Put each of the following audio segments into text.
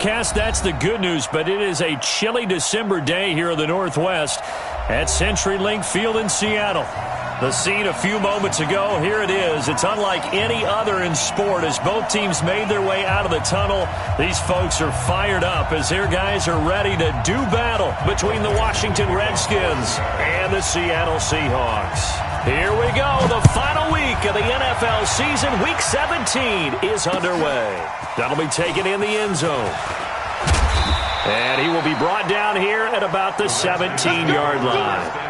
That's the good news, but it is a chilly December day here in the Northwest at CenturyLink Field in Seattle. The scene a few moments ago, here it is. It's unlike any other in sport as both teams made their way out of the tunnel. These folks are fired up as their guys are ready to do battle between the Washington Redskins and the Seattle Seahawks. Here we go. The final week of the NFL season, Week 17, is underway. That'll be taken in the end zone. And he will be brought down here at about the 17-yard line.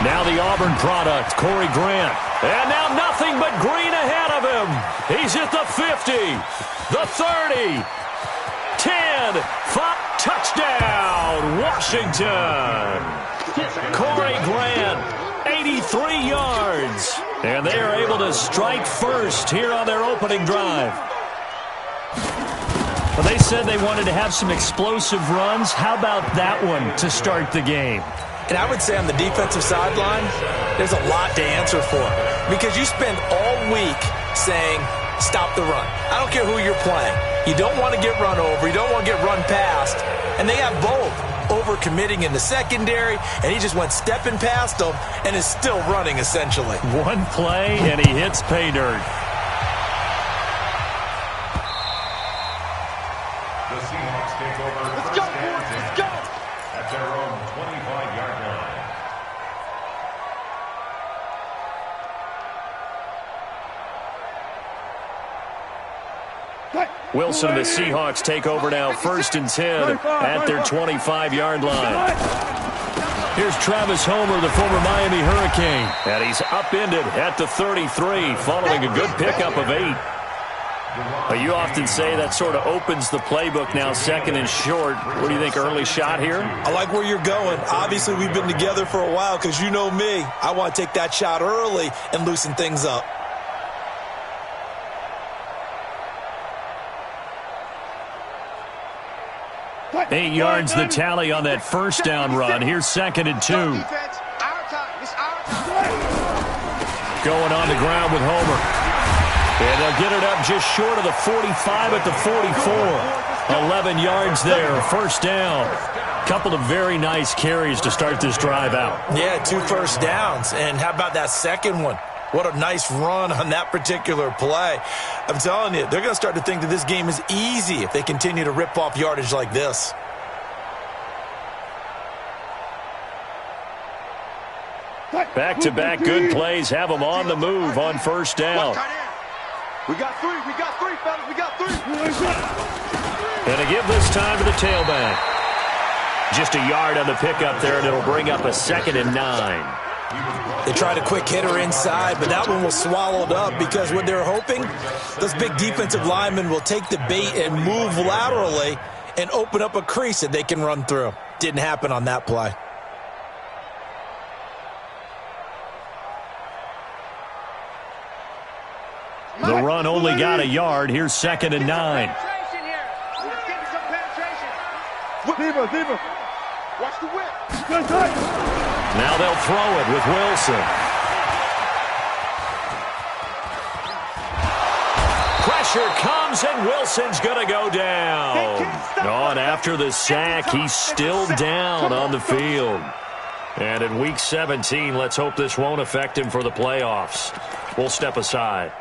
Now the Auburn product, Corey Grant. And now nothing but green ahead of him. He's at the 50, the 30, 10, 5, touchdown, Washington. Corey Grant, 83 yards. And they are able to strike first here on their opening drive. Well, they said they wanted to have some explosive runs. How about that one to start the game? And I would say on the defensive sideline, there's a lot to answer for. Because you spend all week saying, stop the run. I don't care who you're playing. You don't want to get run over. You don't want to get run past. And they have both over-committing in the secondary, and he just went stepping past them and is still running, essentially. One play, and he hits pay dirt. The Seahawks take over. Let's go, boys. Let's go. At their own 25-yard line. Wilson and the Seahawks take over now, 1st and 10 at their 25-yard line. Here's Travis Homer, the former Miami Hurricane. And he's upended at the 33, following a good pickup of 8. But you often say that sort of opens the playbook now, 2nd and short. What do you think, early shot here? I like where you're going. Obviously, we've been together for a while because you know me. I want to take that shot early and loosen things up. Eight yards the tally on that first down run. Here's 2nd and 2. Going on the ground with Homer. And they'll get it up just short of the 45 at the 44. 11 yards there, 1st down. Couple of very nice carries to start this drive out. Yeah, 2 first downs. And how about that second one? What a nice run on that particular play. I'm telling you, they're going to start to think that this game is easy if they continue to rip off yardage like this. Back-to-back good plays have them on the move on 1st down. We got 3, fellas, we got 3. And to give this time to the tailback. Just a yard on the pickup there, and it'll bring up a 2nd and 9. They tried a quick hitter inside, but that one was swallowed up because what they're hoping, those big defensive linemen will take the bait and move laterally and open up a crease that they can run through. Didn't happen on that play. The run only got a yard. Here's 2nd and 9. Diva. Watch the whip. Now they'll throw it with Wilson. Pressure comes, and Wilson's going to go down. On after the sack, he's still down on the field. And in Week 17, let's hope this won't affect him for the playoffs. We'll step aside.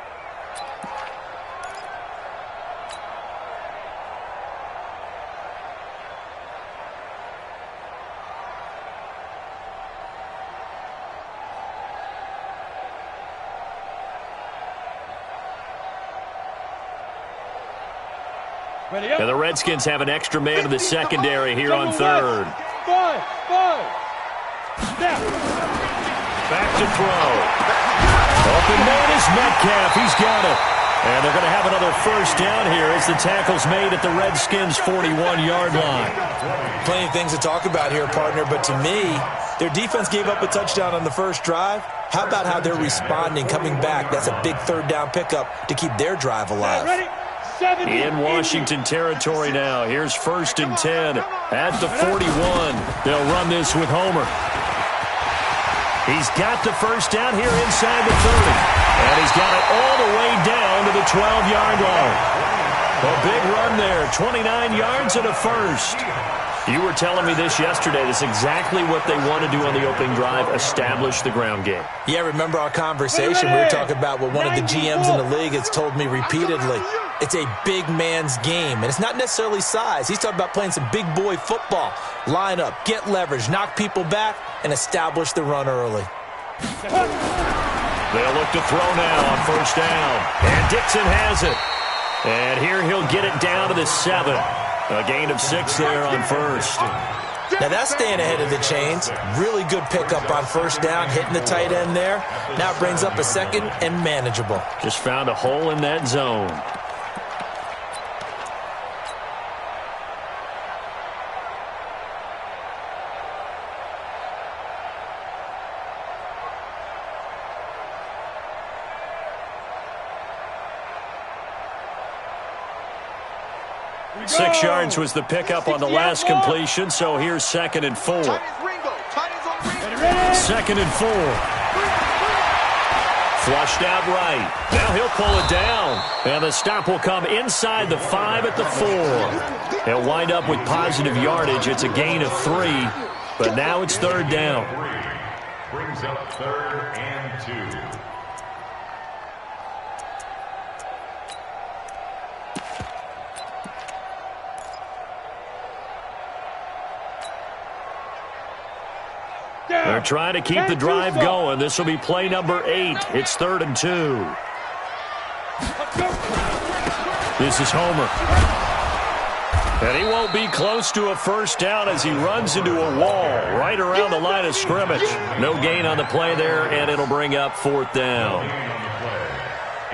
And the Redskins have an extra man in the secondary here on 3rd. Back to throw. Open man is Metcalf. He's got it. And they're going to have another 1st down here as the tackle's made at the Redskins' 41-yard line. Plenty of things to talk about here, partner, but to me, their defense gave up a touchdown on the first drive. How about how they're responding, coming back? That's a big 3rd down pickup to keep their drive alive. In Washington territory now. Here's 1st and 10 at the 41. They'll run this with Homer. He's got the first down here inside the 30. And he's got it all the way down to the 12-yard line. A big run there, 29 yards and a first. You were telling me this yesterday. That's exactly what they want to do on the opening drive, establish the ground game. Yeah, remember our conversation? We were talking about what one of the GMs in the league has told me repeatedly. It's a big man's game, and it's not necessarily size. He's talking about playing some big boy football. Line up, get leverage, knock people back, and establish the run early. They'll look to throw now on 1st down. And Dixon has it. And here he'll get it down to the 7. A gain of 6 there on 1st. Now that's staying ahead of the chains. Really good pickup on 1st down, hitting the tight end there. Now it brings up a 2nd and manageable. Just found a hole in that zone. Six yards was the pickup on the last completion, so here's 2nd and 4. 2nd and 4. Flushed out right. Now he'll pull it down. And the stop will come inside the 5 at the 4. He'll wind up with positive yardage. It's a gain of 3, but now it's 3rd down. Brings up 3rd and 2. They're trying to keep the drive going. This will be play number 8. It's 3rd and 2. This is Homer. And he won't be close to a 1st down as he runs into a wall right around the line of scrimmage. No gain on the play there, and it'll bring up 4th down.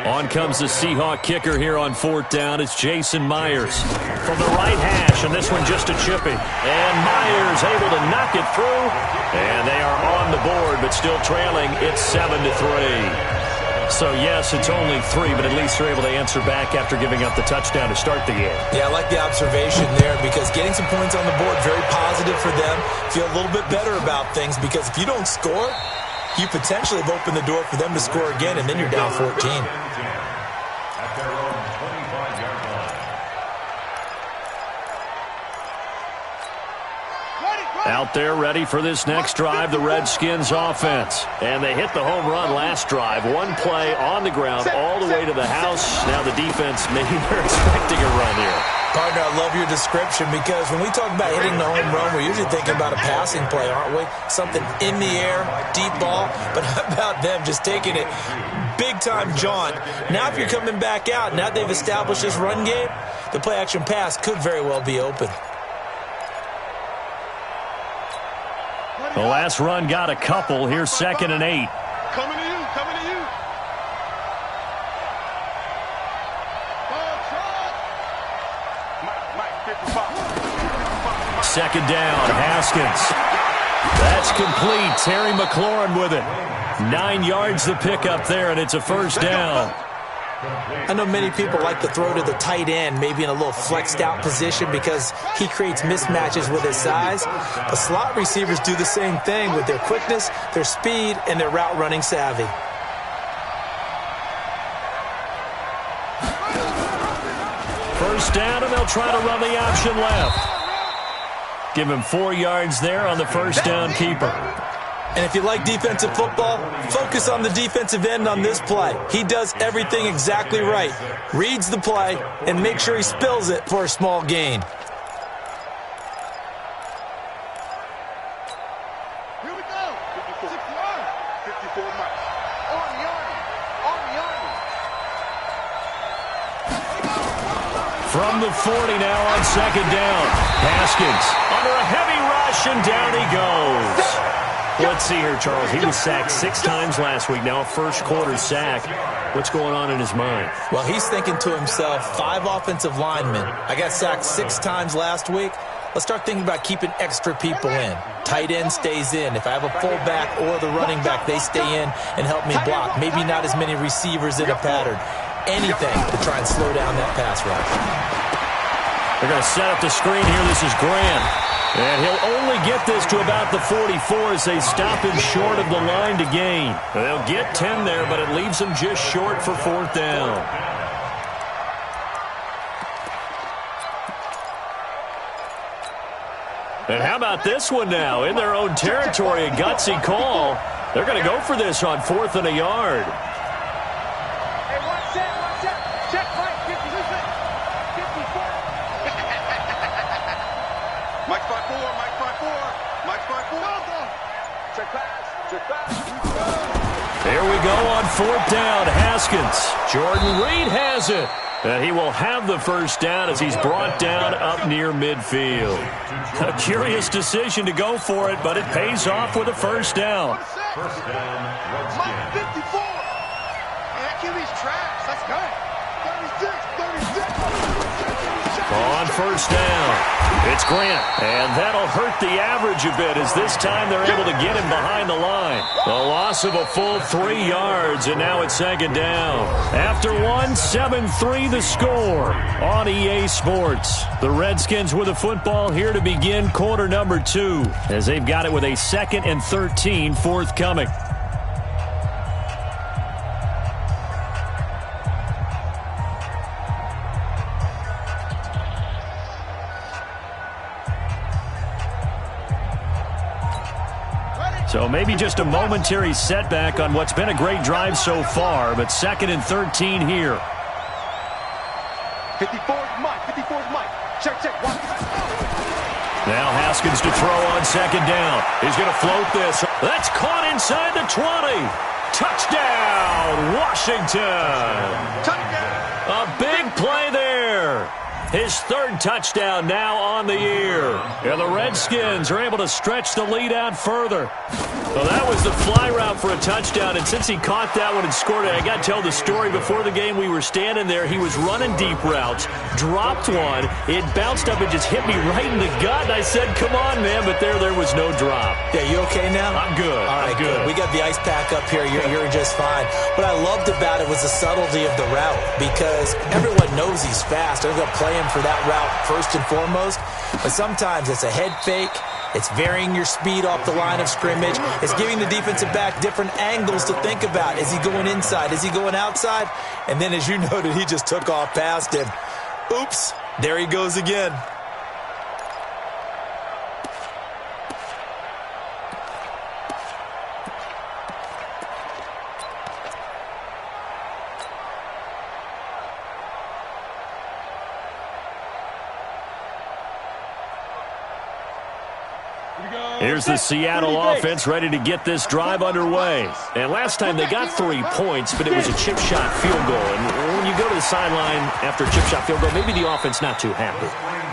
On comes the Seahawk kicker here on 4th down. It's Jason Myers from the right hash, and this one just a chippy. And Myers able to knock it through, and they are on the board, but still trailing. It's 7-3. So, yes, it's only 3, but at least they're able to answer back after giving up the touchdown to start the game. Yeah, I like the observation there because getting some points on the board, very positive for them. Feel a little bit better about things because if you don't score, you potentially have opened the door for them to score again, and then you're down 14. At their own 25-yard line. Out there ready for this next drive, the Redskins offense. And they hit the home run last drive. One play on the ground all the way to the house. Now the defense, maybe they're expecting a run here. Partner, I love your description because when we talk about hitting the home run, we're usually thinking about a passing play, aren't we? Something in the air, deep ball. But how about them just taking it big-time jaunt? Now if you're coming back out, now they've established this run game, the play-action pass could very well be open. The last run got a couple. Here's 2nd and 8. Coming to you, coming to you. 2nd down, Haskins. That's complete. Terry McLaurin with it. 9 yards the pickup there, and it's a 1st down. I know many people like to throw to the tight end, maybe in a little flexed out position because he creates mismatches with his size. But slot receivers do the same thing with their quickness, their speed, and their route running savvy. First down, and they'll try to run the option left. Give him 4 yards there on the first down keeper. And if you like defensive football, focus on the defensive end on this play. He does everything exactly right. Reads the play and makes sure he spills it for a small gain. Here we go. 54 yards. 54 miles. On the army. On the army. From the 40 now on 2nd down. Haskins under a heavy rush, and down he goes. Let's see here, Charles. He was sacked 6 times last week. Now a first quarter sack. What's going on in his mind? Well, he's thinking to himself, 5 offensive linemen. I got sacked 6 times last week. Let's start thinking about keeping extra people in. Tight end stays in. If I have a fullback or the running back, they stay in and help me block. Maybe not as many receivers in a pattern. anything to try and slow down that pass rush. They're going to set up the screen here. This is Grant. And he'll only get this to about the 44 as they stop him short of the line to gain. They'll get 10 there, but it leaves them just short for 4th down. And how about this one now? In their own territory, a gutsy call. They're going to go for this on 4th and a yard. Hey, one set. Check, Mike, 50, 54. Mike 5-4. Mike 5-4. Check pass. Here we go on 4th down. Haskins. Jordan Reed has it. And he will have the first down as he's brought down up near midfield. A curious decision to go for it, but it pays off with a first down. First down, Redskins. Mike 54. Man, Achilles traps. Let's go. 36. On first down, it's Grant. And that'll hurt the average a bit as this time they're able to get him behind the line. The loss of a full 3 yards, and now it's 2nd down. After 7-3 the score on EA Sports. The Redskins with the football here to begin quarter number 2 as they've got it with a 2nd and 13 forthcoming. So maybe just a momentary setback on what's been a great drive so far, but 2nd and 13 here. 54's Mike. Check. Now Haskins to throw on 2nd down. He's going to float this. That's caught inside the 20. Touchdown, Washington. A big play there. His 3rd touchdown now on the year. And the Redskins are able to stretch the lead out further. Well, that was the fly route for a touchdown, and since he caught that one and scored it, I got to tell the story. Before the game, we were standing there. He was running deep routes, dropped one. It bounced up and just hit me right in the gut, and I said, come on, man, but there was no drop. Yeah, you okay now? I'm good. All right, good. We got the ice pack up here. You're just fine. What I loved about it was the subtlety of the route because everyone knows he's fast. They're going to play him for that route first and foremost, but sometimes it's a head fake. It's varying your speed off the line of scrimmage. It's giving the defensive back different angles to think about. Is he going inside? Is he going outside? And then, as you noted, he just took off past him. Oops, there he goes again. Here's the Seattle offense ready to get this drive underway. And last time they got 3 points, but it was a chip shot field goal. And when you go to the sideline after a chip shot field goal, maybe the offense not too happy.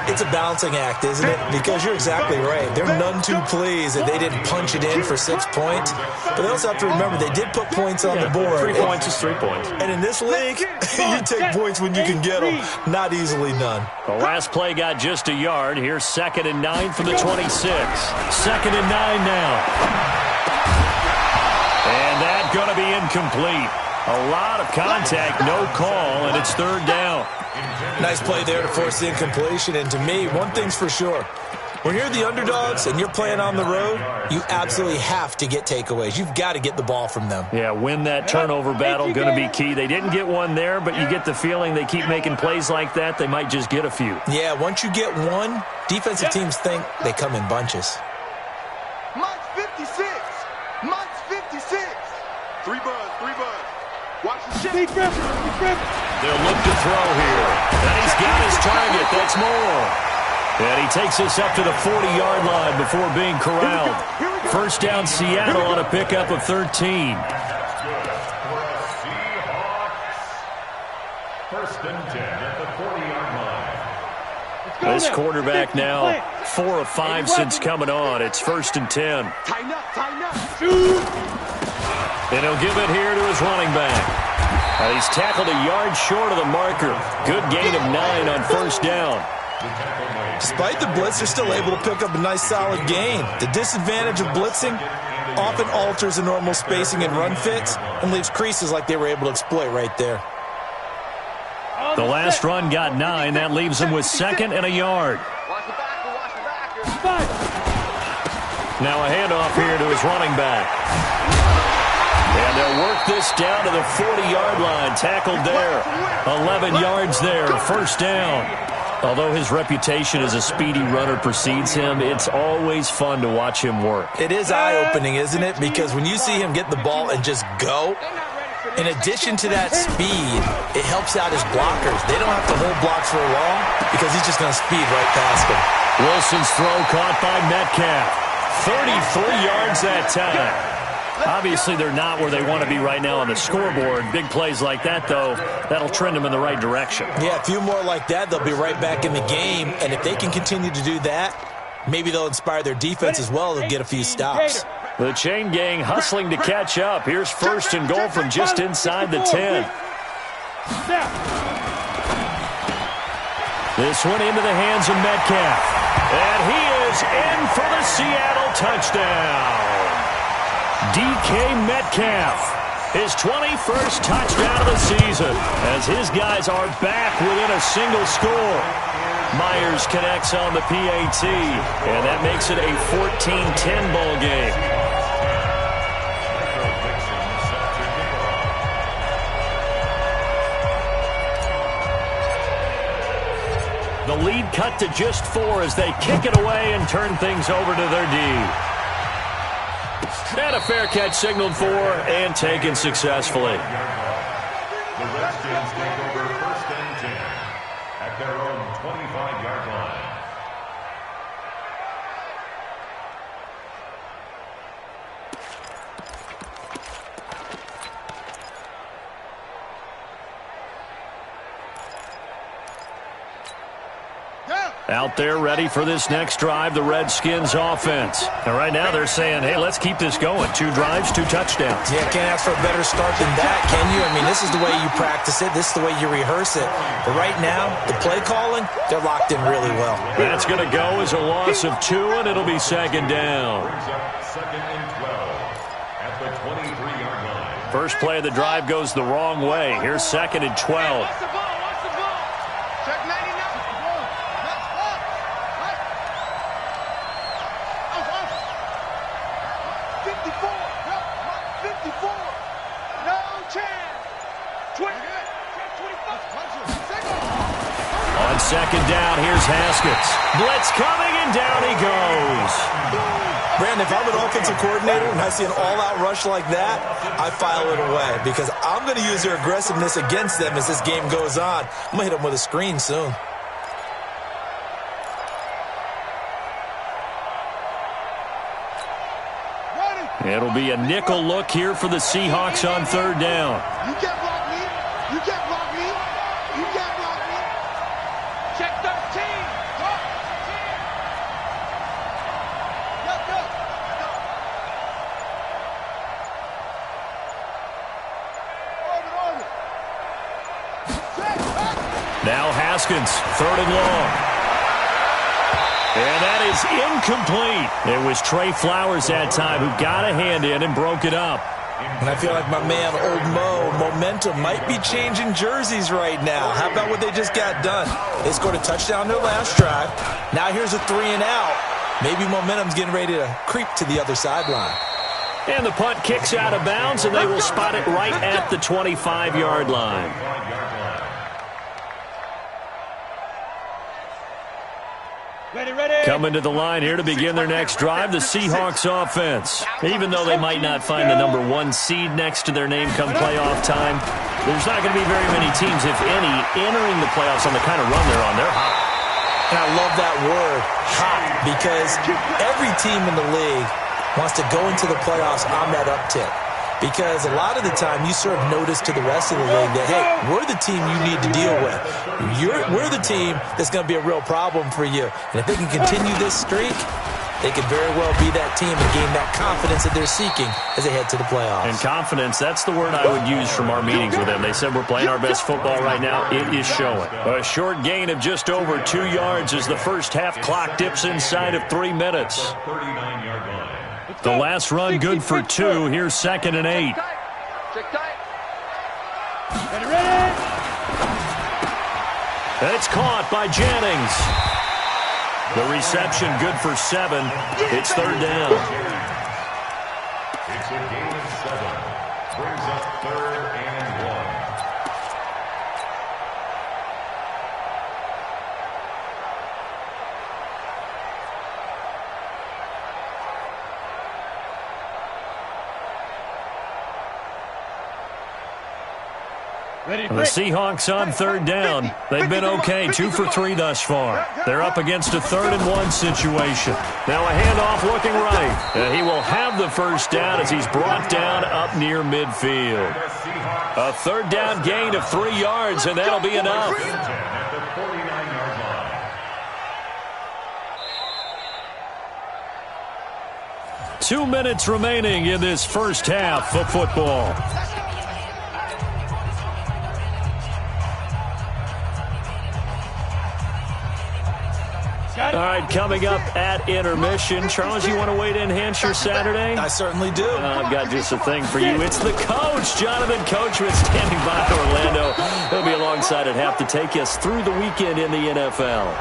It's a balancing act, isn't it? Because you're exactly right. They're none too pleased that they didn't punch it in for 6 points. But they also have to remember they did put points on the board. 3 points is 3 points. And in this league, you take points when you can get them. Not easily done. The last play got just a yard. Here's 2nd and 9 from the 26. 2nd and 9 now. And that's going to be incomplete. A lot of contact, no call, and it's 3rd down. Nice play there to force the incompletion. And to me, one thing's for sure. When you're the underdogs and you're playing on the road, you absolutely have to get takeaways. You've got to get the ball from them. Yeah, win that turnover battle, going to be key. They didn't get one there, but you get the feeling they keep making plays like that, they might just get a few. Yeah, once you get one, defensive teams think they come in bunches. Mike's 56. Mike's 56. 3 buzz. Watch the shit. They'll look to throw here. And he's got his target. That's more. And he takes us up to the 40-yard line before being corralled. First down, Seattle on a pickup of 13. First and 10 at the 40-yard line. This quarterback now 4 of 5 since coming on. It's 1st and 10. Tighten up. And he'll give it here to his running back. And he's tackled a yard short of the marker. Good gain of 9 on 1st down. Despite the blitz, they're still able to pick up a nice solid gain. The disadvantage of blitzing often alters the normal spacing and run fits and leaves creases like they were able to exploit right there. The last run got 9. That leaves him with 2nd and a yard. Now a handoff here to his running back. And they'll work this down to the 40-yard line. Tackled there. 11 yards there. First down. Although his reputation as a speedy runner precedes him, it's always fun to watch him work. It is eye-opening, isn't it? Because when you see him get the ball and just go, in addition to that speed, it helps out his blockers. They don't have to hold blocks for long because he's just going to speed right past them. Wilson's throw caught by Metcalf. 33 yards that time. Obviously, they're not where they want to be right now on the scoreboard. Big plays like that, though, that'll trend them in the right direction. Yeah, a few more like that, they'll be right back in the game. And if they can continue to do that, maybe they'll inspire their defense as well. They'll get a few stops. The chain gang hustling to catch up. Here's 1st and goal from just inside the 10. This one into the hands of Metcalf. And he is in for the Seattle touchdown. DK Metcalf, his 21st touchdown of the season, as his guys are back within a single score. Myers connects on the PAT, and that makes it a 14-10 ball game. The lead cut to just 4 as they kick it away and turn things over to their D. And a fair catch signaled for and taken successfully. The Redskins take over 1st and 10 at their own 25-yard line. Out there ready for this next drive, the Redskins offense. And right now they're saying, hey, let's keep this going. 2 drives, 2 touchdowns. Yeah, can't ask for a better start than that, can you? I mean, this is the way you practice it. This is the way you rehearse it. But right now, the play calling, they're locked in really well. That's going to go as a loss of 2, and it'll be 2nd down. Brings up 2nd and 12 at the 23-yard line. First play of the drive goes the wrong way. Here's 2nd and 12. On 2nd down, here's Haskins. Blitz coming, and down he goes. Brandon, if I'm an offensive coordinator and I see an all-out rush like that, I file it away because I'm going to use their aggressiveness against them as this game goes on. I'm going to hit them with a screen soon. It'll be a nickel look here for the Seahawks on 3rd down. You can't block me. You can't block me. You can't block me. Check 13. Go. Go. Now Haskins, 3rd and long. And that is incomplete. It was Trey Flowers that time who got a hand in and broke it up. And I feel like my man, Old Mo, momentum might be changing jerseys right now. How about what they just got done? They scored a touchdown their last drive. Now here's a 3 and out. Maybe momentum's getting ready to creep to the other sideline. And the punt kicks out of bounds, and they will spot it right at the 25-yard line. Coming to the line here to begin their next drive, the Seahawks offense. Even though they might not find the number 1 seed next to their name come playoff time, there's not going to be very many teams, if any, entering the playoffs on the kind of run they're on. They're hot. And I love that word, hot, because every team in the league wants to go into the playoffs on that uptick. Because a lot of the time you serve notice to the rest of the league that, hey, we're the team you need to deal with. We're the team that's going to be a real problem for you. And if they can continue this streak, they could very well be that team and gain that confidence that they're seeking as they head to the playoffs. And confidence, that's the word I would use from our meetings with them. They said we're playing our best football right now. It is showing. A short gain of just over 2 yards as the first half clock dips inside of 3 minutes. 39-yard line. The last run good for 2. Here's 2nd and 8. It's caught by Jennings. The reception good for 7. It's third down. It's a gain of 7. Brings up 3rd and 1. The Seahawks on third down. They've been okay, 2 for 3 thus far. They're up against a 3rd and 1 situation. Now a handoff looking right. He will have the first down as he's brought down up near midfield. A third down gain of 3 yards, and that'll be enough. At the 49-yard line. 2 minutes remaining in this first half of football. All right, coming up at intermission. Charles, you want to wait to enhance your Saturday? I certainly do. I've got just a thing for you. It's the coach, Jonathan Coachman, standing by Orlando. He'll be alongside at half to take us through the weekend in the NFL.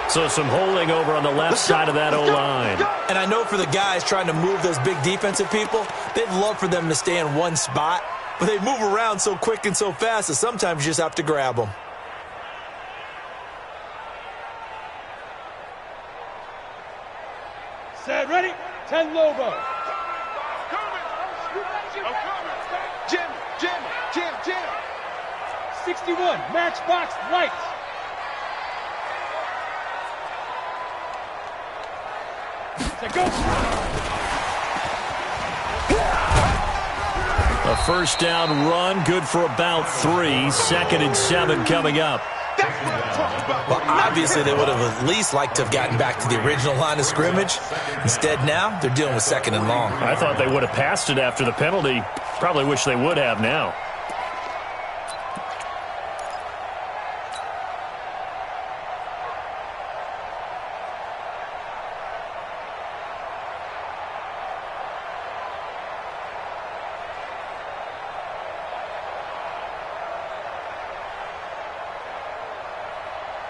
So some holding over on the left side of that O-line. And I know for the guys trying to move those big defensive people, they'd love for them to stay in one spot, but they move around so quick and so fast that sometimes you just have to grab them. Set, ready? 10 Lobo. Jim. 61, Matchbox Lights. Set, go. A first down run, good for about 3. 2nd and 7 coming up. Well, obviously, they would have at least liked to have gotten back to the original line of scrimmage. Instead, now, they're dealing with 2nd and long. I thought they would have passed it after the penalty. Probably wish they would have now.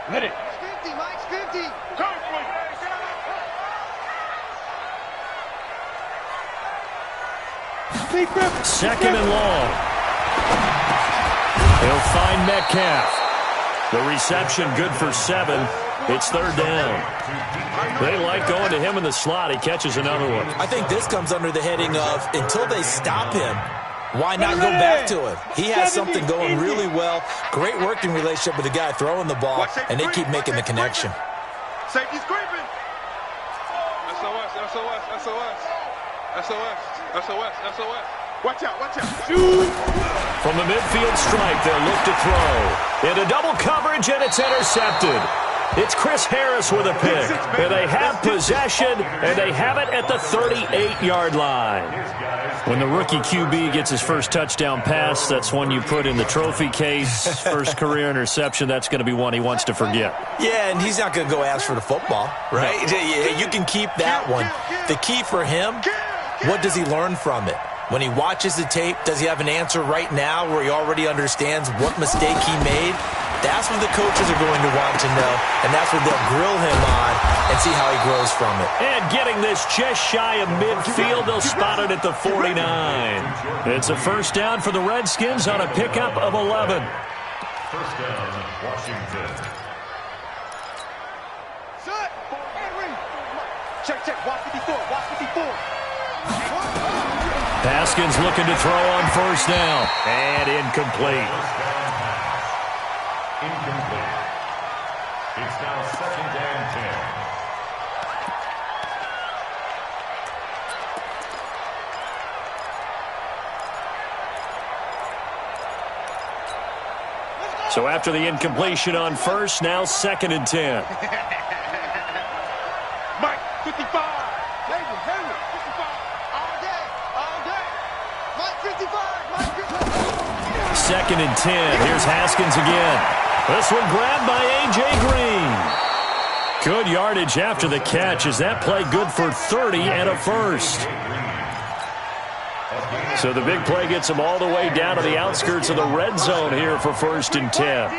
Ready. 50, Mike's 50. Second and long. He'll find Metcalf. The reception good for 7. It's third down. They like going to him in the slot. He catches another one. I think this comes under the heading of until they stop him, why not go back to him? He has something going really well. Great working relationship with the guy throwing the ball, and they keep making the connection. Safety's creeping. SOS. Watch out. Shoot. From the midfield stripe, they'll look to throw. Into double coverage, and it's intercepted. It's Chris Harris with a pick. And they have possession, and they have it at the 38-yard line. When the rookie QB gets his first touchdown pass, that's one you put in the trophy case. First career interception, that's going to be one he wants to forget. Yeah, and he's not going to go ask for the football, right? No. You can keep that one. The key for him, what does he learn from it? When he watches the tape, does he have an answer right now where he already understands what mistake he made? That's what the coaches are going to want to know, and that's what they'll grill him on and see how he grows from it. And getting this just shy of midfield, they'll spot it at the 49. It's a first down for the Redskins on a pickup of 11. First down, Washington. Set. Check. Watch 54. Haskins looking to throw on first down. And incomplete. Incomplete. It's now 2nd and 10. So after the incompletion on first, now 2nd and 10. Mike, 55. Henry, 55. All day. Mike, 55. 2nd and 10. Here's Haskins again. This one grabbed by A.J. Green. Good yardage after the catch. Is that play good for 30 and a first? So the big play gets him all the way down to the outskirts of the red zone here for 1st and 10.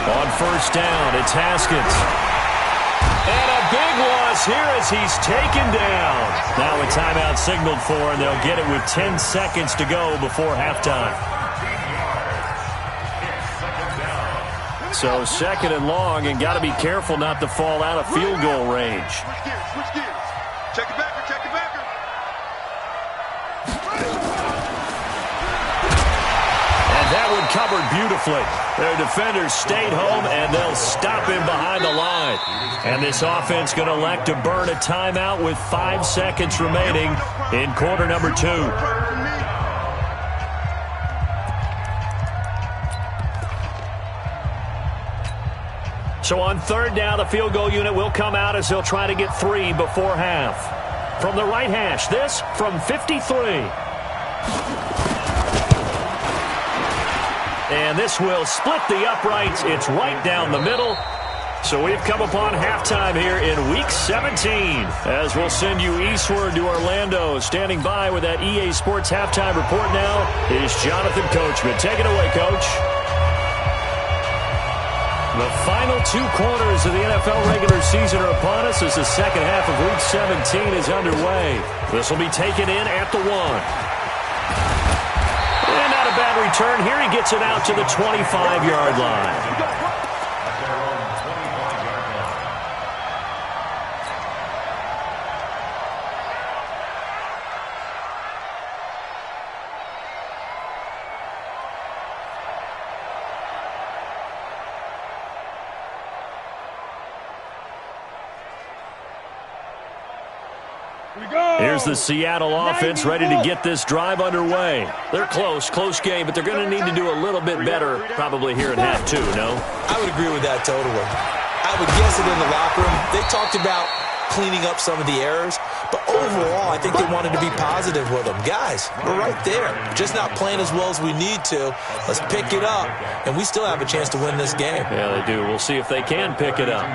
On first down, it's Haskins. And a big loss here as he's taken down. Now a timeout signaled for, and they'll get it with 10 seconds to go before halftime. So second and long, and got to be careful not to fall out of field goal range. Switch gears. Check it backer, check it backer. And that one covered beautifully. Their defenders stayed home, and they'll stop him behind the line. And this offense going to elect to burn a timeout with 5 seconds remaining in quarter number 2. So on third down, the field goal unit will come out as they'll try to get 3 before half. From the right hash, this from 53. And this will split the uprights. It's right down the middle. So we've come upon halftime here in Week 17. As we'll send you eastward to Orlando. Standing by with that EA Sports halftime report now is Jonathan Coachman. Take it away, Coach. The final 2 quarters of the NFL regular season are upon us as the second half of Week 17 is underway. This will be taken in at the 1. And not a bad return. Here he gets it out to the 25-yard line. Here's the Seattle offense ready to get this drive underway. They're close game, but they're going to need to do a little bit better probably here in half 2, no? I would agree with that totally. I would guess it in the locker room. They talked about cleaning up some of the errors, but overall, I think they wanted to be positive with them. Guys, we're right there. Just not playing as well as we need to. Let's pick it up, and we still have a chance to win this game. Yeah, they do. We'll see if they can pick it up.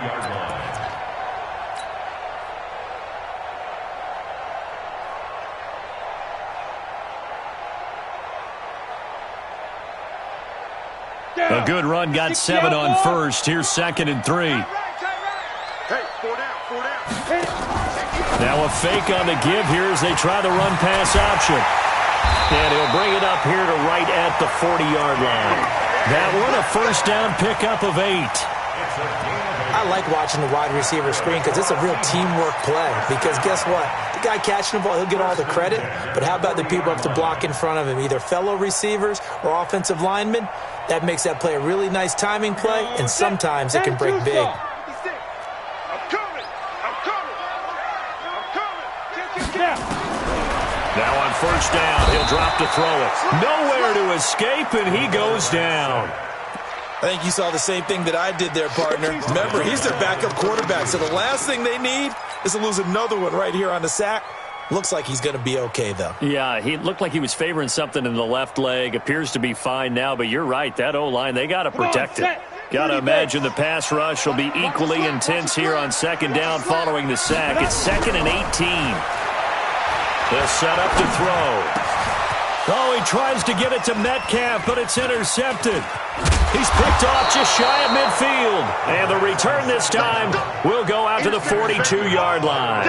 A good run, got 7 on first. Here's 2nd and 3. Hey, 4 down. Now a fake on the give here as they try the run-pass option. And he'll bring it up here to right at the 40-yard line. That one, a first down pickup of 8. I like watching the wide receiver screen because it's a real teamwork play. Because guess what? The guy catching the ball, he'll get all the credit. But how about the people up to block in front of him, either fellow receivers or offensive linemen? That makes that play a really nice timing play, and sometimes it can break big. I'm coming. Now on first down, he'll drop to throw it. Nowhere to escape, and he goes down. I think you saw the same thing that I did there, partner. Remember, he's their backup quarterback, so the last thing they need is to lose another one right here on the sack. Looks like he's going to be okay, though. Yeah, he looked like he was favoring something in the left leg. Appears to be fine now, but you're right. That O-line, they got to protect it. Got to imagine the pass rush will be equally intense here on second down following the sack. It's 2nd and 18. They'll set up to throw. Oh, he tries to get it to Metcalf, but it's intercepted. He's picked off just shy of midfield. And the return this time will go out to the 42-yard line.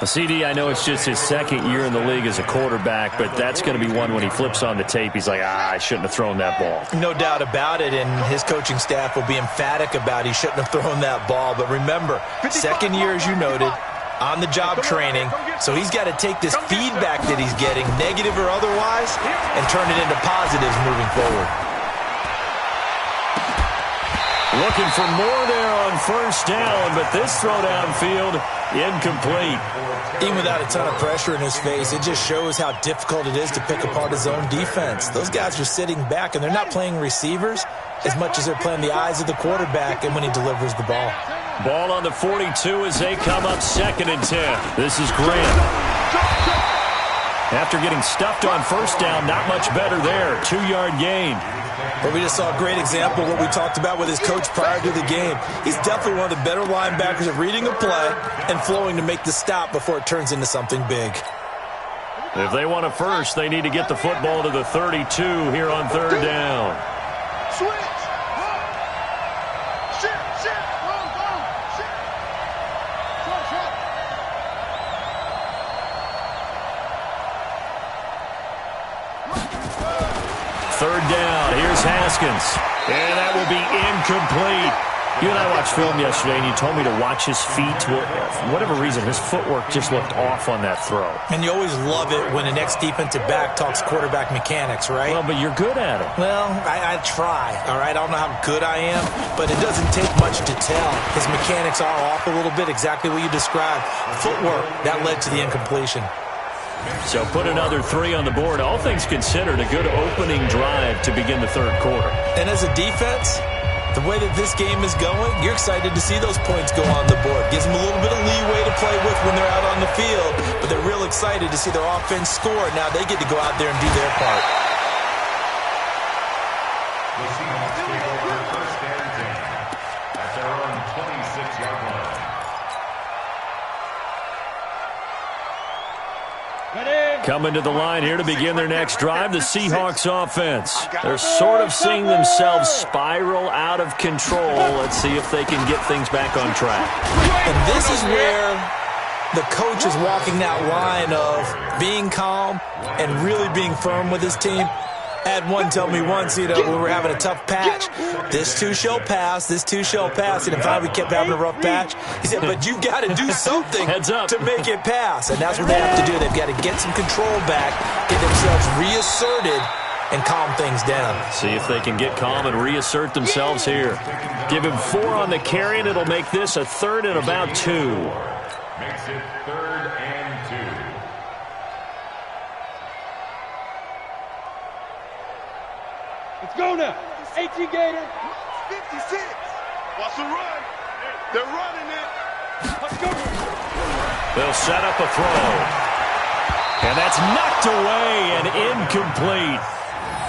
CD, I know it's just his 2nd year in the league as a quarterback, but that's going to be one when he flips on the tape. He's like, I shouldn't have thrown that ball. No doubt about it, and his coaching staff will be emphatic about he shouldn't have thrown that ball. But remember, 2nd year, as you noted, on-the-job training, so he's got to take this feedback that he's getting, negative or otherwise, and turn it into positives moving forward. Looking for more there on first down, but this throw downfield, incomplete. Even without a ton of pressure in his face, it just shows how difficult it is to pick apart his own defense. Those guys are sitting back, and they're not playing receivers as much as they're playing the eyes of the quarterback and when he delivers the ball. Ball on the 42 as they come up 2nd and 10. This is Grant. After getting stuffed on first down, not much better there. 2-yard gain. But we just saw a great example of what we talked about with his coach prior to the game. He's definitely one of the better linebackers of reading a play and flowing to make the stop before it turns into something big. If they want a first, they need to get the football to the 32 here on third down. Switch. Shift. Shift. Third down. Here's Haskins. And that will be incomplete. You and I watched film yesterday, and you told me to watch his feet. Well, for whatever reason, his footwork just looked off on that throw. And you always love it when the next defensive back talks quarterback mechanics, right? Well, but you're good at it. Well, I try, all right? I don't know how good I am, but it doesn't take much to tell. His mechanics are off a little bit, exactly what you described. Footwork, that led to the incompletion. So put another 3 on the board. All things considered, a good opening drive to begin the third quarter. And as a defense, the way that this game is going, you're excited to see those points go on the board. Gives them a little bit of leeway to play with when they're out on the field, but they're real excited to see their offense score. Now they get to go out there and do their part. The Seahawks take over first and 10 at their own 26-yard line. Coming to the line here to begin their next drive, the Seahawks offense. They're sort of seeing themselves spiral out of control. Let's see if they can get things back on track. And this is where the coach is walking that line of being calm and really being firm with his team. I had one tell me once, when we were having a tough patch, this too shall pass, this too shall pass. And in fact, we kept having a rough patch. He said, but you got to do something Heads up. to make it pass. And that's what they have to do. They've got to get some control back, get themselves reasserted, and calm things down. See if they can get calm and reassert themselves here. Give him 4 on the carry, and it'll make this a third and about 2. Makes it third and 2. Let's go now. 18 Gator. 56. Watch the run. They're running it. Let's go. They'll set up a throw. And that's knocked away and incomplete.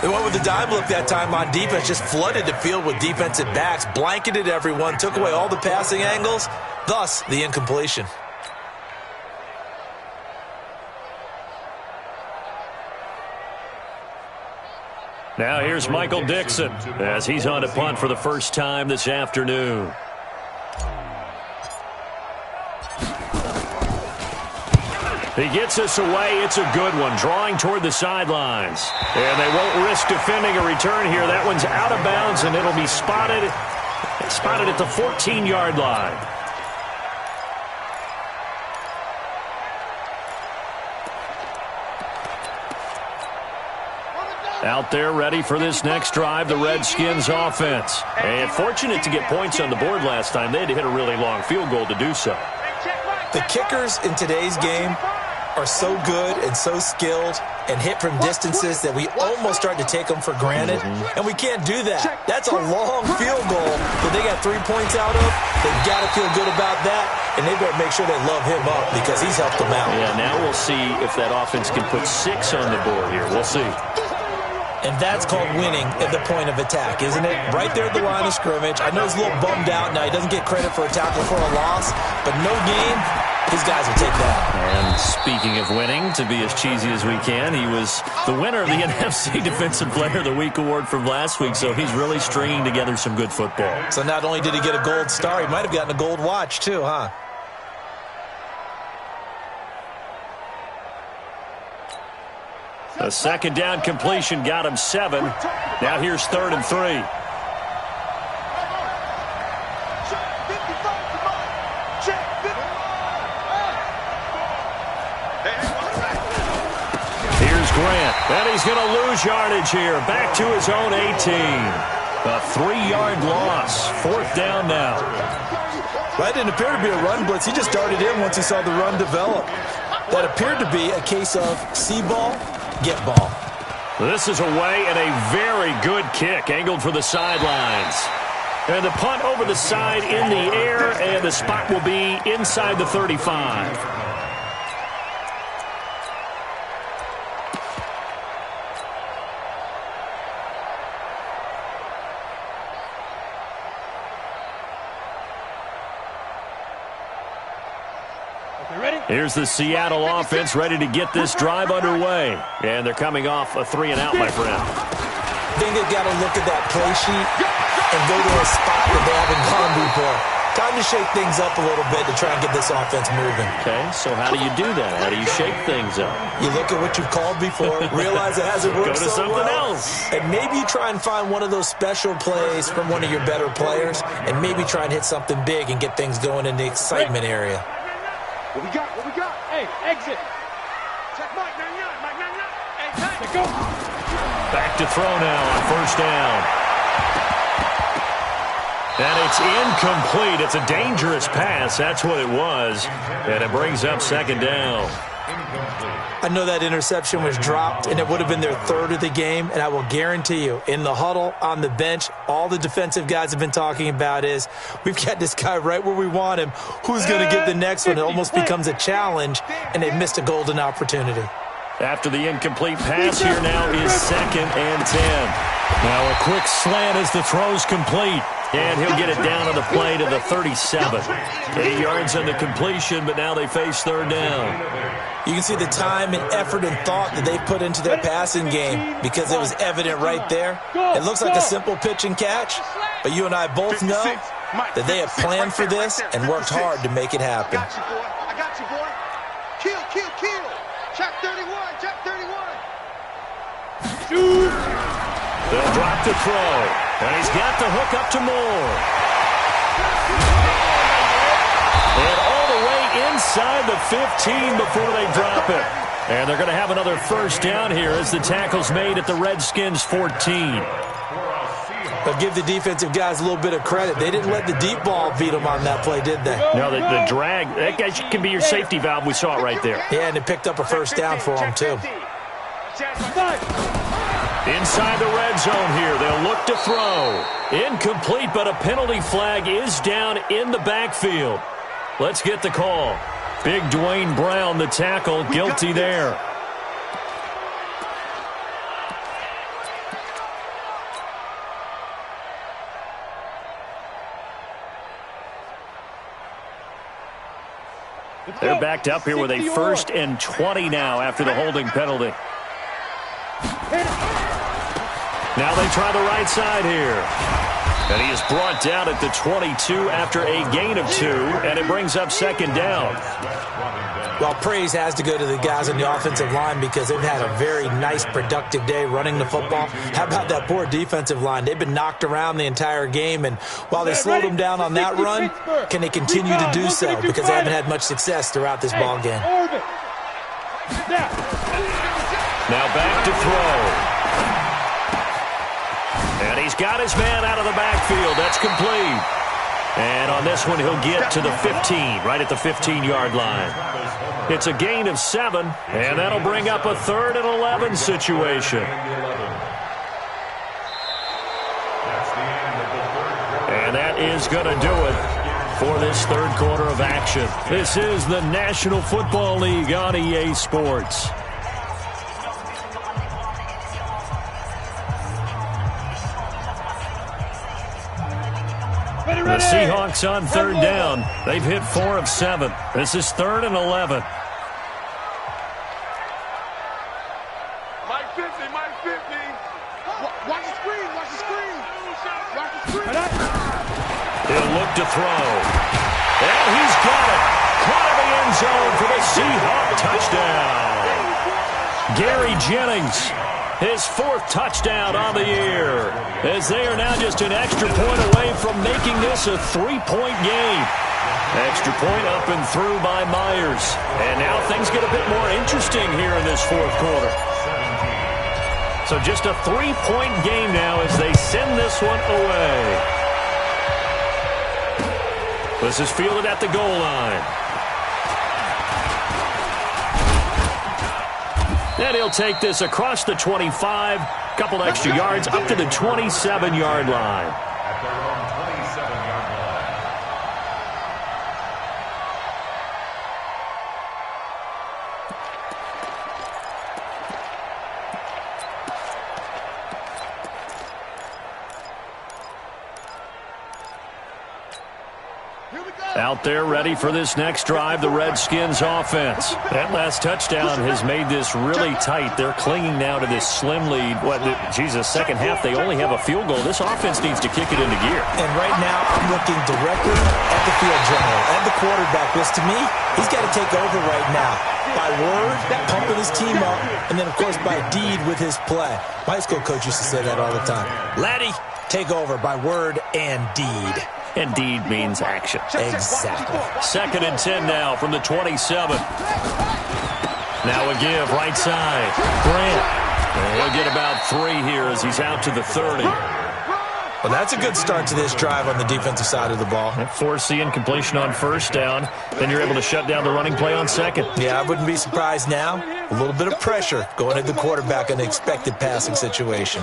They went with the dime look that time on defense, just flooded the field with defensive backs, blanketed everyone, took away all the passing angles, thus the incompletion. Now here's Michael Dixon as he's on to punt for the first time this afternoon. He gets us away. It's a good one, drawing toward the sidelines. And they won't risk defending a return here. That one's out of bounds, and it'll be spotted at the 14-yard line. Out there ready for this next drive, the Redskins offense. And fortunate to get points on the board last time. They had to hit a really long field goal to do so. The kickers in today's game are so good and so skilled and hit from distances that we almost start to take them for granted. And we can't do that. That's a long field goal that they got 3 points out of. They've got to feel good about that, and they better make sure they love him up because he's helped them out. Yeah, now we'll see if that offense can put 6 on the board here. We'll see. And that's called winning at the point of attack, isn't it? Right there at the line of scrimmage. I know he's a little bummed out now. He doesn't get credit for a tackle for a loss, but no game, his guys will take that. And speaking of winning, to be as cheesy as we can, he was the winner of the NFC Defensive Player of the Week award from last week, so he's really stringing together some good football. So not only did he get a gold star, he might have gotten a gold watch too, huh? A second down completion got him 7. Now here's 3rd and 3. Here's Grant. And he's going to lose yardage here. Back to his own 18. A 3-yard loss. 4th down now. That didn't appear to be a run blitz. He just darted in once he saw the run develop. That appeared to be a case of see ball, get ball. This is away and a very good kick angled for the sidelines. And the punt over the side in the air, and the spot will be inside the 35. Here's the Seattle offense ready to get this drive underway. And they're coming off a 3-and-out, my friend. I think they've got to look at that play sheet and go to a spot that they haven't gone before. Time to shake things up a little bit to try and get this offense moving. Okay, so how do you do that? How do you shake things up? You look at what you've called before, realize it hasn't worked so so well. Go to something else. And maybe you try and find one of those special plays from one of your better players, and maybe try and hit something big and get things going in the excitement area. What we got? What we got? Hey, exit. Check Mike 99. Mike 99. Hey, time. Go. Back to throw now on first down. And it's incomplete. It's a dangerous pass. That's what it was. And it brings up second down. I know that interception was dropped, and it would have been their third of the game. And I will guarantee you, in the huddle, on the bench, all the defensive guys have been talking about is, we've got this guy right where we want him. Who's going to get the next one? It almost becomes a challenge, and they've missed a golden opportunity. After the incomplete pass, here now is 2nd and 10. Now a quick slant as the throw's complete. And he'll get it down on the play to the 37. 8 yards on the completion, but now they face third down. You can see the time and effort and thought that they put into their passing game because it was evident right there. It looks like a simple pitch and catch, but you and I both know that they have planned for this and worked hard to make it happen. I got you, boy. I got you, boy. Kill, kill, kill. Check 31, check 31. Shoot. They'll drop the throw. And he's got the hook up to Moore. And all the way inside the 15 before they drop it. And they're going to have another first down here as the tackle's made at the Redskins 14. But give the defensive guys a little bit of credit. They didn't let the deep ball beat them on that play, did they? No, the drag, that guy can be your safety valve. We saw it right there. Yeah, and it picked up a first down for them, too. Inside the red zone here, they'll look to throw. Incomplete, but a penalty flag is down in the backfield. Let's get the call. Big Dwayne Brown, the tackle, guilty there. They're backed up here with a 1st and 20 now after the holding penalty. Now they try the right side here. And he is brought down at the 22 after a gain of 2, and it brings up second down. Well, praise has to go to the guys on the offensive line because they've had a very nice, productive day running the football. How about that poor defensive line? They've been knocked around the entire game, and while they slowed them down on that run, can they continue to do so? Because they haven't had much success throughout this ball game. Now back to throw. And he's got his man out of the backfield. That's complete. And on this one, he'll get to the 15, right at the 15-yard line. It's a gain of 7, and that'll bring up a 3rd and 11 situation. And that is going to do it for this third quarter of action. This is the National Football League on EA Sports. The Seahawks on third down. They've hit 4 of 7. This is 3rd and 11. Mike 50, Mike 50. Watch the screen, watch the screen. Watch the screen. He'll look to throw. And he's got it. Caught in the end zone for the Seahawk touchdown. Gary Jennings, his 4th touchdown on the year, as they are now just an extra point away from making this a 3-point game. Extra point up and through by Myers. And now things get a bit more interesting here in this 4th quarter. So just a 3-point game now as they send this one away. This is fielded at the goal line. And he'll take this across the 25, couple extra yards up to the 27-yard line. At their own 27-yard line. Here we go. Out there ready for this next drive, the Redskins offense. That last touchdown has made this really tight. They're clinging now to this slim lead. Second half, they only have a field goal. This offense needs to kick it into gear. And right now, I'm looking directly at the field general and the quarterback, which to me, he's got to take over right now. By word, pumping his team up, and then, of course, by deed with his play. My high school coach used to say that all the time. Laddie, take over by word and deed. And deed means action. Exactly. 2nd and 10 now from the 27. Now a give, right side. Grant. And he'll get about 3 here as he's out to the 30. Well, that's a good start to this drive on the defensive side of the ball. Force the incompletion on first down. Then you're able to shut down the running play on second. Yeah, I wouldn't be surprised now. A little bit of pressure going at the quarterback in the expected passing situation.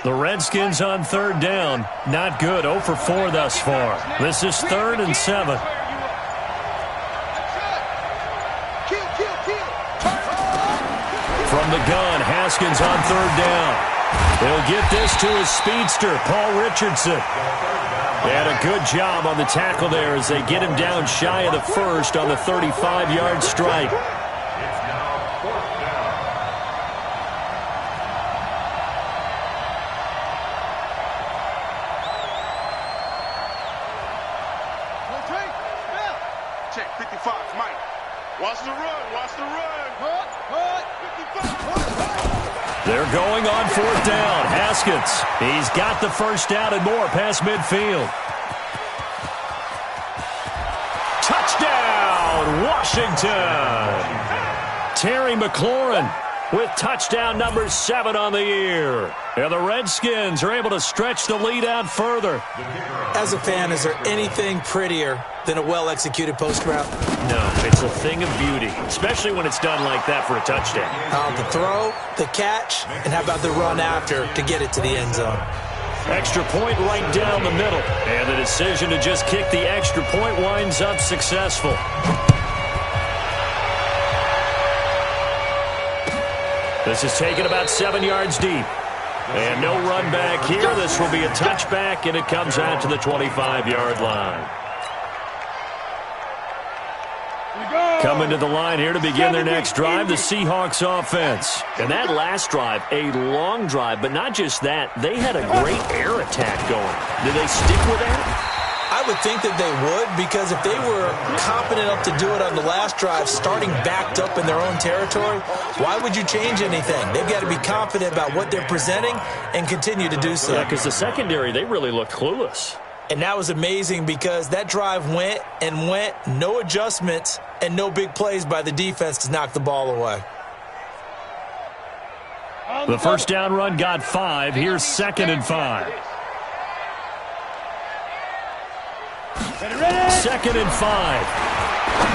The Redskins on 3rd down. Not good. 0 for 4 thus far. This is 3rd and 7. From the gun, Haskins on 3rd down. He'll get this to his speedster, Paul Richardson. And a good job on the tackle there as they get him down shy of the first on the 35-yard strike. Check 55, Mike. Watch the run, watch the run. 55. They're going on 4th down. Haskins, he's got the first down and more past midfield. Touchdown, Washington. Terry McLaurin with touchdown number 7 on the year. And the Redskins are able to stretch the lead out further. As a fan, is there anything prettier than a well-executed post route? No, it's a thing of beauty, especially when it's done like that for a touchdown. The throw, the catch, and how about the run after to get it to the end zone? Extra point right down the middle. And the decision to just kick the extra point winds up successful. This is taken about 7 yards deep. And no run back here. This will be a touchback, and it comes out to the 25-yard line. Coming to the line here to begin their next drive, the Seahawks offense. And that last drive, a long drive, but not just that. They had a great air attack going. Did they stick with that? I would think that they would, because if they were confident enough to do it on the last drive, starting backed up in their own territory, why would you change anything? They've got to be confident about what they're presenting and continue to do so. Yeah, because the secondary, they really looked clueless. And that was amazing because that drive went and went, no adjustments, and no big plays by the defense to knock the ball away. The first down run got 5. Here's 2nd and 5. 2nd and 5.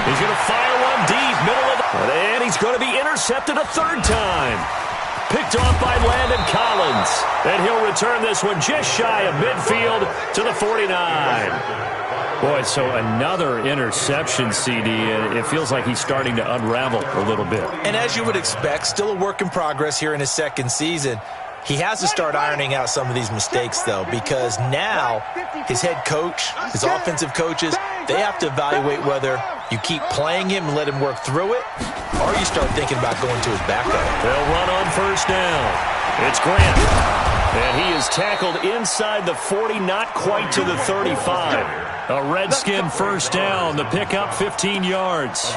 He's going to fire one deep, middle of the... And he's going to be intercepted a 3rd time. Picked off by Landon Collins. And he'll return this one just shy of midfield to the 49. Boy, so another interception, CD. It feels like he's starting to unravel a little bit. And as you would expect, still a work in progress here in his 2nd season. He has to start ironing out some of these mistakes, though, because now his head coach, his offensive coaches, they have to evaluate whether you keep playing him and let him work through it, or you start thinking about going to his backup. They'll run on first down. It's Grant. And he is tackled inside the 40, not quite to the 35. A Redskin first down. The pickup 15 yards.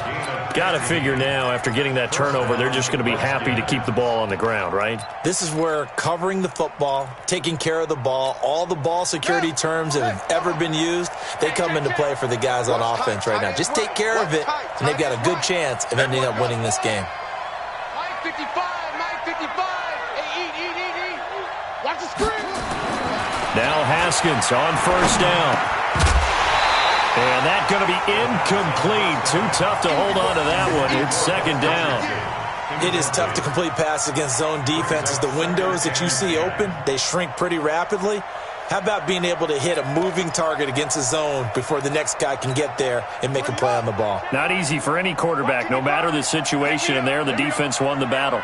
Got to figure now, after getting that turnover, they're just going to be happy to keep the ball on the ground, right? This is where covering the football, taking care of the ball, all the ball security terms that have ever been used, they come into play for the guys on offense right now. Just take care of it, and they've got a good chance of ending up winning this game. Mike 55, Mike 55. Hey, eat. Watch the screen. Now Haskins on first down. And that's going to be incomplete. Too tough to hold on to that one. It's 2nd down. It is tough to complete passes against zone defenses. The windows that you see open, they shrink pretty rapidly. How about being able to hit a moving target against a zone before the next guy can get there and make a play on the ball? Not easy for any quarterback, no matter the situation, and there the defense won the battle.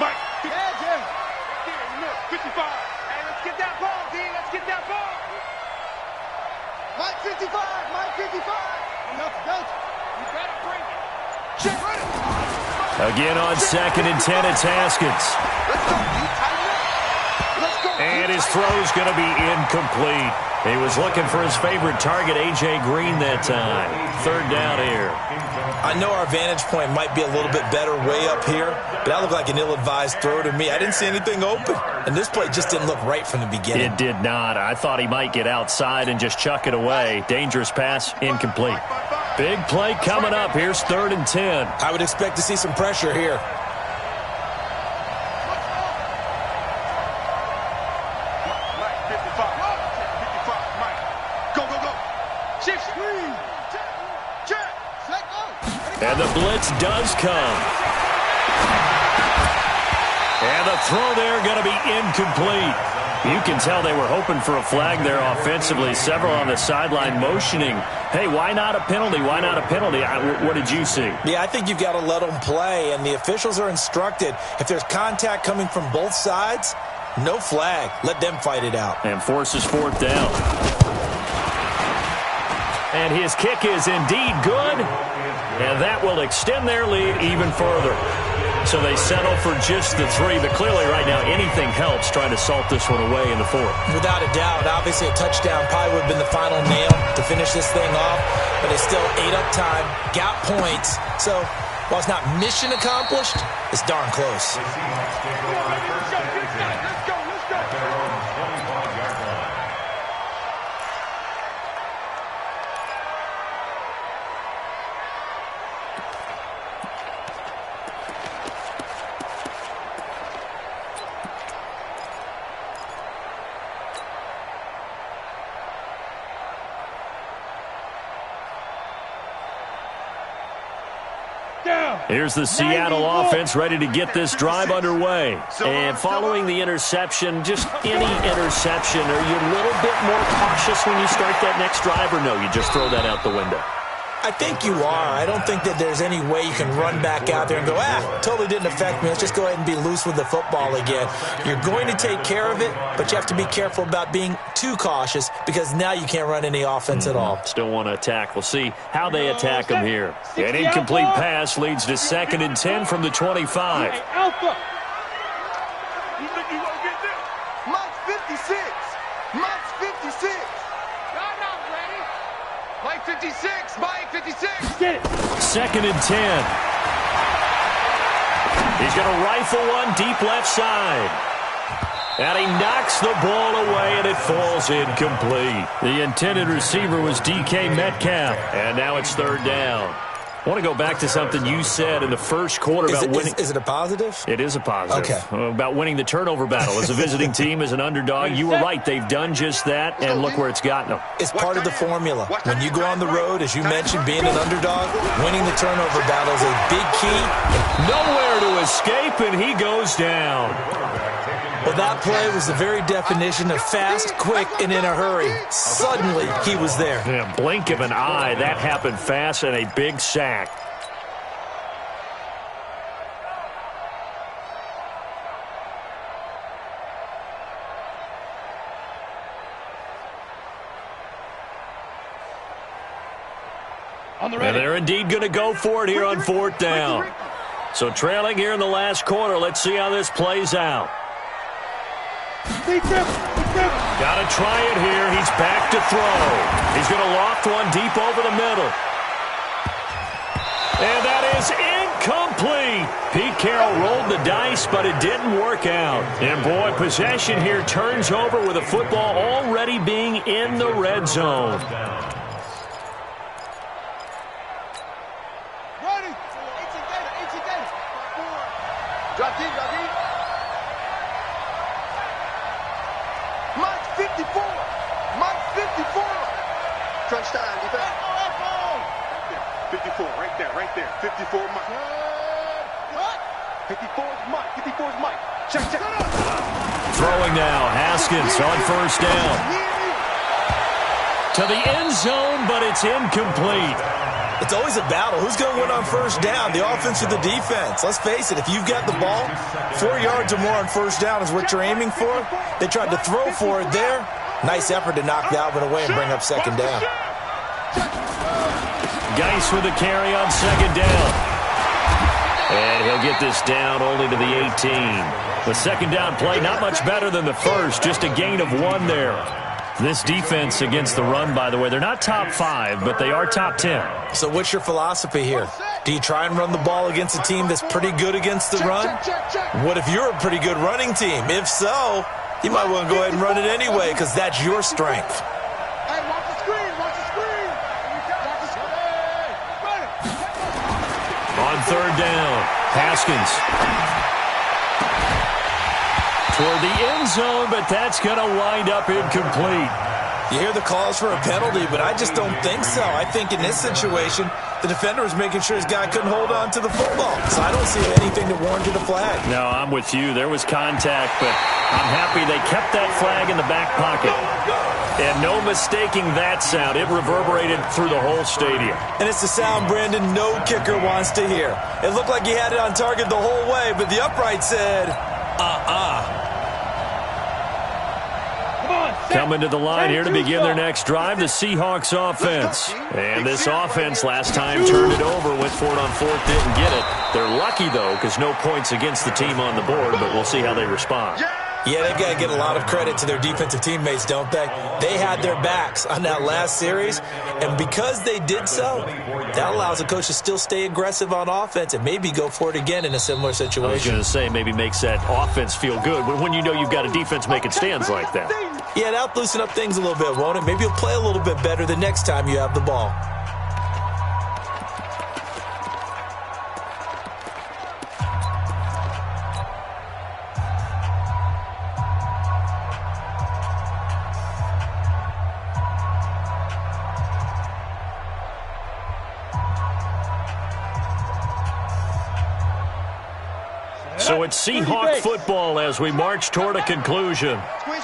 Mike. Yeah, Jim. 55. Hey, let's get that ball, D. Let's get that ball. Mike 55. Mike 55. Enough, don't. You better bring it. Check. Again on 2nd and 10, it's Haskins. Let's go, D. Tighten up. Let's go. And his throw's going to be incomplete. He was looking for his favorite target, A.J. Green, that time. 3rd down here. I know our vantage point might be a little bit better way up here, but that looked like an ill-advised throw to me. I didn't see anything open, and this play just didn't look right from the beginning. It did not. I thought he might get outside and just chuck it away. Dangerous pass, incomplete. Big play coming up. Here's 3rd and 10. I would expect to see some pressure here. Mike, 55. 55, Mike. Go, go, go. Shift screen. Check. Set go. And the blitz does come. And the throw there going to be incomplete. You can tell they were hoping for a flag there offensively. Several on the sideline motioning. Hey, why not a penalty? Why not a penalty? What did you see? Yeah, I think you've got to let them play, and the officials are instructed. If there's contact coming from both sides, no flag. Let them fight it out. And forces 4th down. And his kick is indeed good. And that will extend their lead even further. So they settle for just the 3, but clearly right now anything helps trying to salt this one away in the 4th. Without a doubt, obviously a touchdown probably would have been the final nail to finish this thing off, but they still ate up time, got points. So while it's not mission accomplished, it's darn close. The Seahawks take over first and 10 at their own 25-yard line. Here's the Seattle offense ready to get this drive underway. And following the interception, just any interception, are you a little bit more cautious when you start that next drive, or no, you just throw that out the window? I think you are. I don't think that there's any way you can run back out there and go, totally didn't affect me. Let's just go ahead and be loose with the football again. You're going to take care of it, but you have to be careful about being too cautious because now you can't run any offense at all. Still want to attack. We'll see how they attack them here. An incomplete pass leads to 2nd and 10 from the 25. Alpha. You think you gonna get this? Mike's 56. Mike's 56. I'm not ready. Mike 56. Mike 56. Get it. 2nd and 10. He's going to rifle one deep left side. And he knocks the ball away, and it falls incomplete. The intended receiver was DK Metcalf. And now it's 3rd down. I want to go back to something you said in the first quarter about winning. Is it a positive? It is a positive. Okay. About winning the turnover battle. As a visiting team, as an underdog, you were right. They've done just that, and look where it's gotten them. It's part of the formula. When you go on the road, as you mentioned, being an underdog, winning the turnover battle is a big key. Nowhere to escape, and he goes down. Well, that play was the very definition of fast, quick, and in a hurry. Suddenly, he was there. In a blink of an eye, that happened fast, and a big sack. On the And ready. they're indeed going to go for it here on 4th down. So trailing here in the last quarter, let's see how this plays out. Got to try it here. He's back to throw. He's going to loft one deep over the middle. And that is incomplete. Pete Carroll rolled the dice, but it didn't work out. And, boy, possession here turns over with the football already being in the red zone. Ready. Drop deep, drop deep. Mike's 54. Mike's 54. Crunch time, defense. 54, right there. 54, Mike. What? 54 is Mike. 54 is Mike. Throwing now, Haskins on first down. To the end zone, but it's incomplete. It's always a battle. Who's going to win on first down, the offense or the defense? Let's face it, if you've got the ball, 4 yards or more on first down is what you're aiming for. They tried to throw for it there. Nice effort to knock that one away and bring up second down. Geis with a carry on second down. And he'll get this down only to the 18. The second down play, not much better than the first, just a gain of 1 there. This defense against the run, by the way, they're not top 5, but they are top 10. So what's your philosophy here? Do you try and run the ball against a team that's pretty good against the run? What if you're a pretty good running team? If so, you might want to go ahead and run it anyway because that's your strength. On third down, Haskins toward the end zone, but that's going to wind up incomplete. You hear the calls for a penalty, but I just don't think so. I think in this situation, the defender was making sure his guy couldn't hold on to the football. So I don't see anything that warranted a flag. No, I'm with you. There was contact, but I'm happy they kept that flag in the back pocket. And no mistaking that sound. It reverberated through the whole stadium. And it's the sound Brandon no kicker wants to hear. It looked like he had it on target the whole way, but the upright said, Coming to the line here to begin their next drive, the Seahawks offense. And this offense last time turned it over, went for it on fourth, didn't get it. They're lucky, though, because no points against the team on the board, but we'll see how they respond. Yeah, they've got to get a lot of credit to their defensive teammates, don't they? They had their backs on that last series, and because they did so, that allows the coach to still stay aggressive on offense and maybe go for it again in a similar situation. I was going to say maybe makes that offense feel good, but when you know you've got a defense making stands like that. Yeah, that'll loosen up things a little bit, won't it? Maybe you'll play a little bit better the next time you have the ball. So it's Seahawk football as we march toward a conclusion.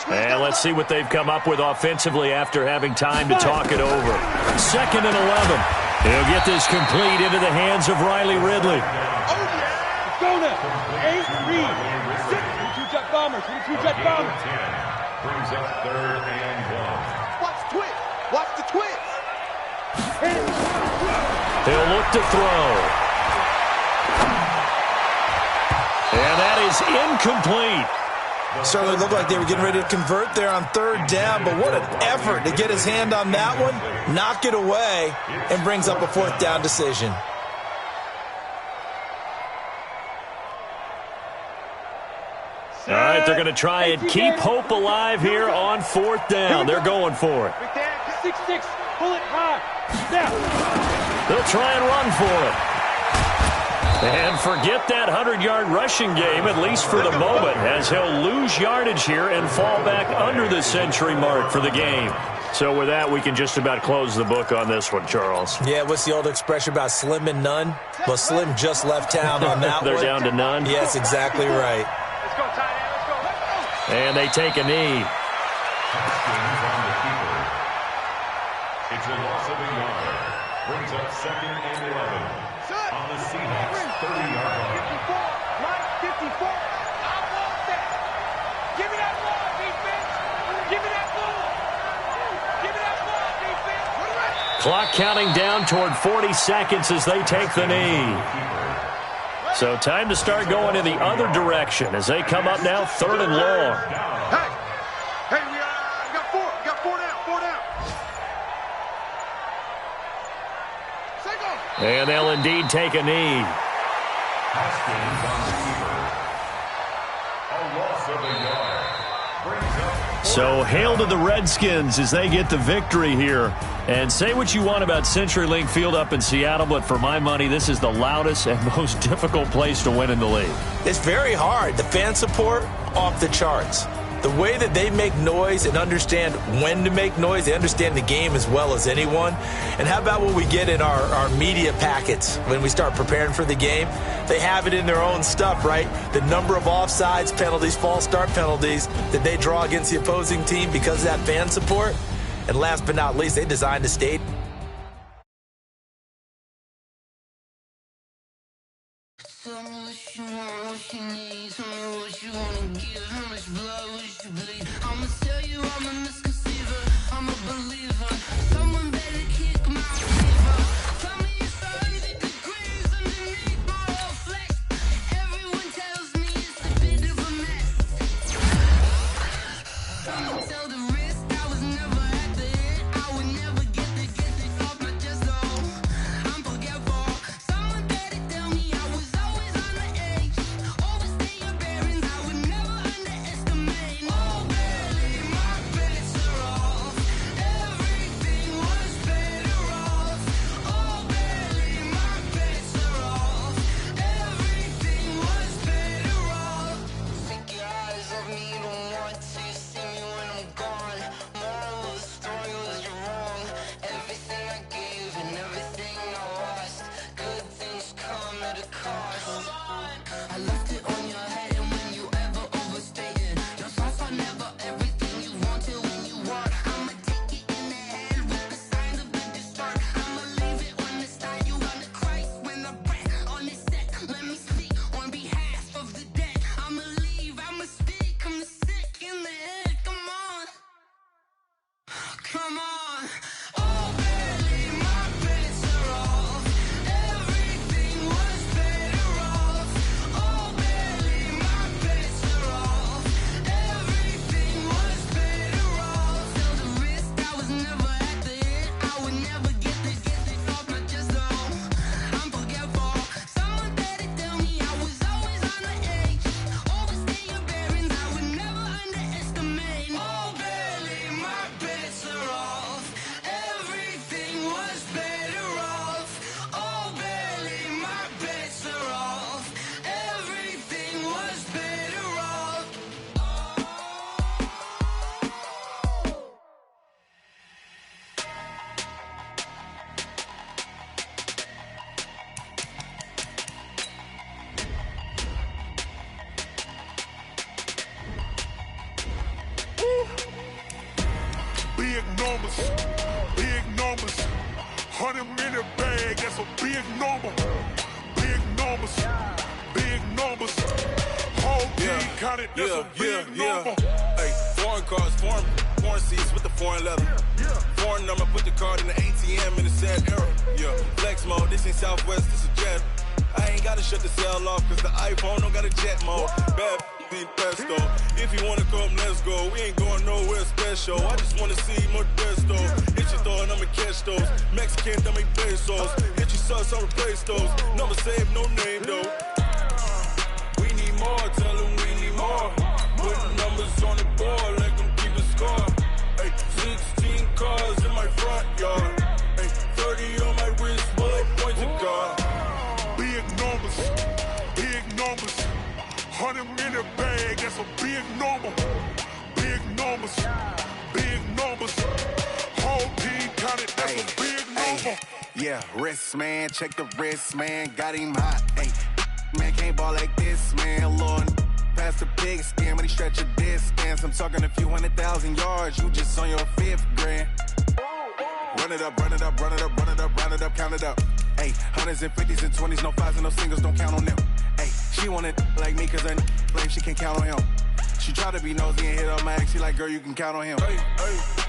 And let's see what they've come up with offensively after having time to talk it over. 2nd and 11. He'll get this complete into the hands of Riley Ridley. Go now. 8, read. 6, 2 jet bombers. 2 jet bombers. Brings up 3rd and 1. Watch the twist. Watch the twist. He'll look to throw. And that is incomplete. Certainly looked like they were getting ready to convert there on 3rd down, but what an effort to get his hand on that one, knock it away, and brings up a 4th down decision. All right, they're going to try and keep hope alive here on 4th down. They're going for it. 6-6, pull it high. They'll try and run for it. And forget that 100-yard rushing game, at least for the moment, as he'll lose yardage here and fall back under the century mark for the game. So with that, we can just about close the book on this one, Charles. Yeah, what's the old expression about slim and none? Well, Slim just left town on that They're one. down to none? Yes, exactly right. Let's go, tight end. Let's go. And they take a knee. Haskins on the keeper. It's a loss of a yard. Brings up 2nd and 11. On the Seahawks 30-yard line. 54, right, 54. I want that. Give me that ball, defense. Give me that ball. Give me that ball, defense. Clock counting down toward 40 seconds as they take the knee. So time to start going in the other direction as they come up now 3rd and long. Hey, we got 4. We got 4 down. 4 down. And they'll indeed take a knee. Haskins on the keeper. A loss of a yard. Brings up So hail to the Redskins as they get the victory here. And say what you want about CenturyLink Field up in Seattle, but for my money, this is the loudest and most difficult place to win in the league. It's very hard. The fan support, off the charts. The way that they make noise and understand when to make noise, they understand the game as well as anyone. And how about what we get in our media packets when we start preparing for the game? They have it in their own stuff, right? The number of offsides penalties, false start penalties that they draw against the opposing team because of that fan support. And last but not least, they designed a stadium. Tell me what you want, what you need. Tell me what you wanna give. How much blood would you bleed? I'ma tell you I'm a misconceiver. I'm a believer. Someone better kick my fever. Tell me it's 100 degrees underneath my whole flesh. Everyone tells me it's a bit of a mess. Tell the risk I was never at the hit. I would never get this off my chest though. I'm forgetful. Someone better tell me I was always on the edge. Overstay your bearings, I would never underestimate. Oh, barely, my bets are off. Everything was better off. Oh, barely, my bets are off. Everything was better off. Take your eyes off me, you don't want to see me when I'm gone. Moral of the story was you're wrong. Everything I gave and everything I lost. Good things come at a cost. I left it on your head, and when you ever overstay it, your thoughts are never everything you wanted when you want. I'ma take it in the head with the signs of the distort. I'ma leave it on the side. You on the Christ when I breath on this set. Let me speak on behalf of the dead. I'ma leave, I'ma speak. I'm sick in the head. Come on, come on. Oh, barely, my bets are off. Everything was better off. Oh, barely, my bets are off. Everything was better off. Tell the risk I was never at the hit. I would never get this off my chest though. I'm forgetful. Someone better tell me I was always on the edge. Overstay your bearings, I would never underestimate. Oh, barely, my bets are off. Everything was better off. Oh, barely, my bets are off. Everything was better off. Big numbers, big numbers. 100-minute bag, that's a big number. Big numbers, big numbers. Whole team counted, that's a big number. Hey, foreign cars, foreign seats with the foreign leather. Foreign number, put the card in the ATM in the sad era. Yeah, flex mode, this ain't Southwest, this is jet. I ain't gotta shut the cell off, cause the iPhone don't got a jet mode. Bad be pesto. If you wanna come, let's go. We ain't going nowhere special. I just wanna see more Modesto. Hit your throw and I'ma catch those. Mexican, dummy pesos. Hit your sauce, I'll replace those. Number save, no name though. We need more, tell them we need more. Put numbers on the board, let them keep the score. Hey, 16 cars in my front yard. Hey, 30 on my wrist, bullet pointed guard. Big numbers, big numbers. 100-minute bag, that's a big number. Big numbers, big numbers. Whole team counted, that's a big number. Yeah, wrist man, check the wrist man, got him hot. Hey, man can't ball like this, man. Lord, past the pig skin when he stretch a distance. I'm talking a few 100,000 yards, you just on your 5th grand. Run it up, run it up, run it up, run it up, round it up, count it up. Hey, hundreds and 50s and 20s, no 5s and no singles, don't count on them. Hey, she want it like me cause her blame she can't count on him. She try to be nosy and hit automatic, she like, girl, you can count on him. Hey, hey.